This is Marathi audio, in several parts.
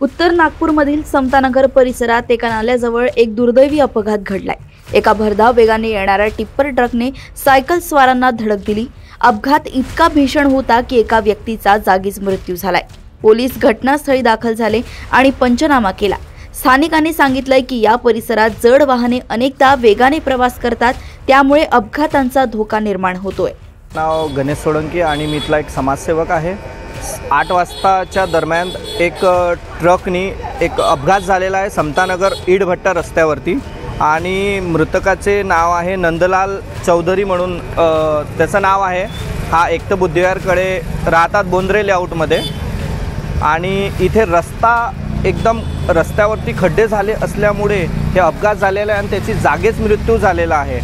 उत्तर नागपूरमधील समतानगर परिसरात एका नाल्याजवळ एक दुर्दैवी अपघात घडलाय। एका भरधाव वेगाने येणाऱ्या टिप्पर ट्रकने सायकल स्वारांना धडक दिली। अपघात इतका भीषण होता की एका व्यक्तीचा जागीच मृत्यू झालाय। पोलीस घटनास्थळी दाखल झाले आणि पंचनामा केला। स्थानिकांनी सांगितलंय की या परिसरात जड वाहने अनेकदा वेगाने प्रवास करतात, त्यामुळे अपघातांचा धोका निर्माण होतोय। नाव गणेश सोळंकी आणि मी इथला एक समाजसेवक आहे। 8 वाजताच्या दरम्यान एक ट्रकनी एक अपघात झालेला आहे समतानगर ईडभट्टा रस्त्यावरती आणि मृतकाचे नाव आहे नंदलाल चौधरी म्हणून त्याचं नाव आहे। हा एकता बुद्धिविहारकडे राहतात बोंद्रे लेआउटमध्ये आणि इथे रस्ता एकदम रस्त्यावरती खड्डे झाले असल्यामुळे हे अपघात झालेला आहे आणि त्याची जागेच मृत्यू झालेला आहे।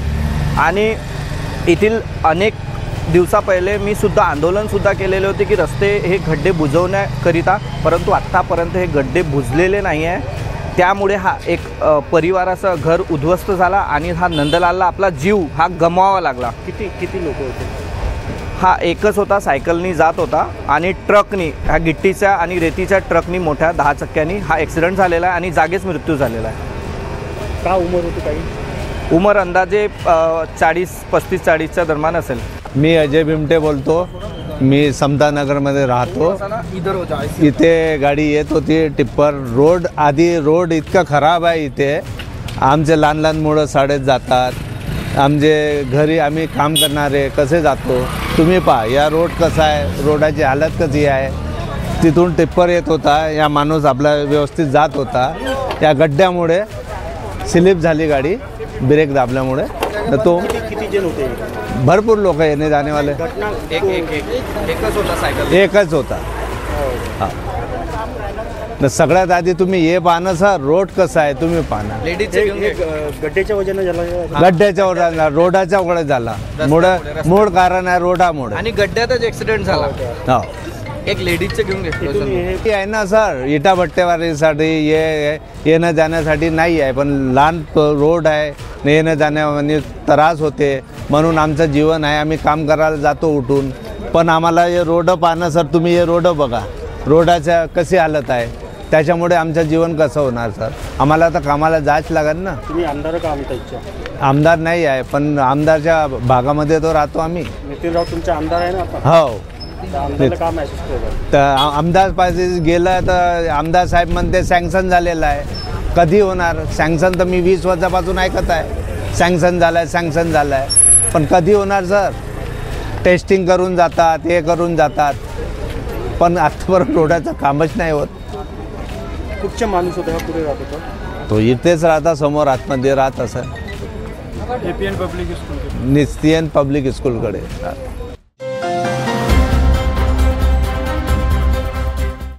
आणि येथील अनेक दिवसा पहिले मी सुद्धा आंदोलनसुद्धा केलेले होते की रस्ते हे खड्डे बुजवण्याकरिता, परंतु आत्तापर्यंत हे खड्डे बुजलेले नाही आहे। त्यामुळे हा एक परिवाराचं घर उद्ध्वस्त झाला आणि हा नंदलालला आपला जीव हा गमवावा लागला। किती लोक होते? हा एकच होता, सायकलनी जात होता आणि ट्रकनी, ह्या गिट्टीच्या आणि रेतीच्या ट्रकनी मोठ्या 10 चक्क्यांनी हा ॲक्सिडेंट झालेला आहे आणि जागेच मृत्यू झालेला आहे। का उमर होती काही? उमर अंदाजे 35-40च्या दरम्यान असेल। मी अजय बिमटे बोलतो। मी समतानगरमध्ये राहतो। इथे गाडी येत होती टिप्पर। रोड इतका खराब आहे। इथे आमचे लहान लहान मुलं शाळेत जातात, आमचे घरी आम्ही काम करणारे कसे जातो तुम्ही पहा। या रोड कसा आहे, रोडाची हालत कशी आहे। तिथून टिप्पर येत होता, या माणूस आपला व्यवस्थित जात होता, या गड्ड्यामुळे स्लिप झाली गाडी ब्रेक दाबल्यामुळे। तर तो किती जण होते? भरपूर लोक येणे जाने वाले। एकच होता, सायकल एकच होता। हां, तर सगळ्यात आधी तुम्ही हे पाहणं सर, रोड कसा आहे तुम्ही पाहणं। गड्ड्याच्या वजन झाला? गड्ड्याच्या वजन, रोडाच्या वगैरे झाला। मूळ कारण आहे रोडामुळे आणि गड्ड्यातच ॲक्सिडेंट झाला। हो, एक लेडीजचं घेऊन घेतलं हे आहे ना सर, इटा भट्टेवारीसाठी येणं जाण्यासाठी नाही आहे, पण लहान रोड आहे, येणं जाण्यामध्ये त्रास होते म्हणून आमचं जीवन आहे। आम्ही काम करायला जातो उठून, पण आम्हाला हे रोड पाहणं सर, तुम्ही हे रोड बघा, रोडाच्या कशी हालत आहे, त्याच्यामुळे आमचं जीवन कसं होणार सर। आम्हाला तर कामाला जायच लागेल ना। तुम्ही आमदार का आमदार? आमदार नाही आहे, पण आमदारच्या भागामध्ये तो राहतो आम्ही। नितीन राऊत तुमचा आमदार आहे ना? हो, काम आहे तर आमदार पाहिजे गेलं तर आमदार साहेब म्हणते सँक्शन झालेलं आहे। कधी होणार सँक्शन? तर मी 20 वर्षापासून ऐकत आहे सँक्शन झालं आहे, सँक्शन झालं आहे, पण कधी होणार सर? टेस्टिंग करून जातात, हे करून जातात, पण आतापर्यंत रोडाचं कामच नाही होत। कुठचा माणूस होता? कुठे राहत होता तो? इथेच राहता, समोर आतमध्ये राहत असं एपीएन पब्लिक स्कूल, निस्तियन पब्लिक स्कूलकडे।